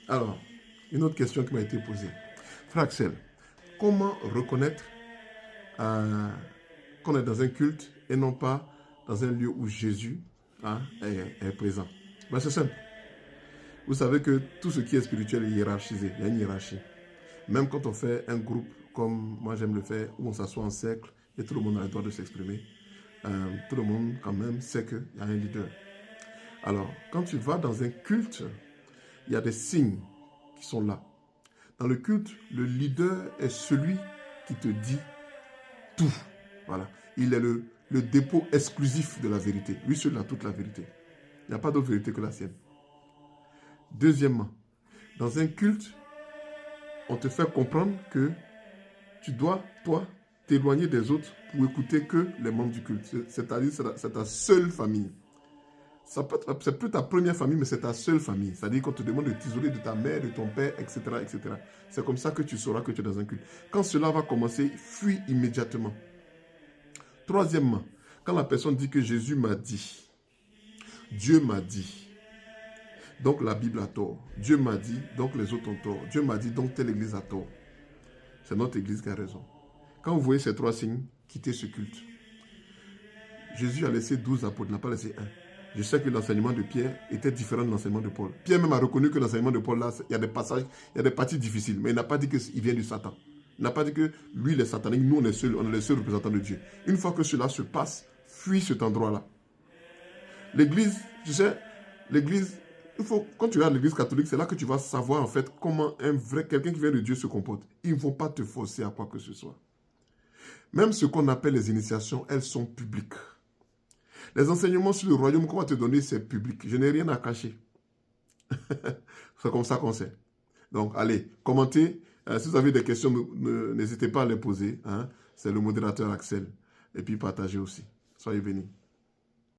Alors, une autre question qui m'a été posée. Frère Axel, comment reconnaître qu'on est dans un culte et non pas dans un lieu où Jésus est présent? Ben, c'est simple. Vous savez que tout ce qui est spirituel est hiérarchisé. Il y a une hiérarchie. Même quand on fait un groupe, comme moi j'aime le faire, où on s'assoit en cercle et tout le monde a le droit de s'exprimer, tout le monde quand même sait qu'il y a un leader. Alors, quand tu vas dans un culte, il y a des signes qui sont là. Dans le culte, le leader est celui qui te dit tout. Voilà. Il est le dépôt exclusif de la vérité. Lui seul a toute la vérité. Il n'y a pas d'autre vérité que la sienne. Deuxièmement, dans un culte, on te fait comprendre que tu dois, toi, t'éloigner des autres pour écouter que les membres du culte. C'est-à-dire, c'est ta seule famille. C'est plus ta première famille, mais c'est ta seule famille. C'est-à-dire qu'on te demande de t'isoler de ta mère, de ton père, etc., etc. C'est comme ça que tu sauras que tu es dans un culte. Quand cela va commencer, fuis immédiatement. Troisièmement, quand la personne dit que Jésus m'a dit, Dieu m'a dit, donc la Bible a tort. Dieu m'a dit, donc les autres ont tort. Dieu m'a dit, donc telle église a tort. C'est notre église qui a raison. Quand vous voyez ces trois signes, quittez ce culte. Jésus a laissé 12 apôtres, il n'a pas laissé un. Je sais que l'enseignement de Pierre était différent de l'enseignement de Paul. Pierre même a reconnu que l'enseignement de Paul, là, il y a des passages, il y a des parties difficiles, mais il n'a pas dit qu'il vient du Satan. Il n'a pas dit que lui, il est satanique, nous, on est les seuls représentants de Dieu. Une fois que cela se passe, fuis cet endroit-là. L'église, tu sais, l'église, quand tu vas à l'église catholique, c'est là que tu vas savoir en fait comment quelqu'un qui vient de Dieu se comporte. Ils ne vont pas te forcer à quoi que ce soit. Même ce qu'on appelle les initiations, elles sont publiques. Les enseignements sur le royaume qu'on va te donner, c'est public. Je n'ai rien à cacher. C'est comme ça qu'on sait. Donc, allez, commentez. Si vous avez des questions, n'hésitez pas à les poser. Hein. C'est le modérateur Axel. Et puis, partagez aussi. Soyez bénis.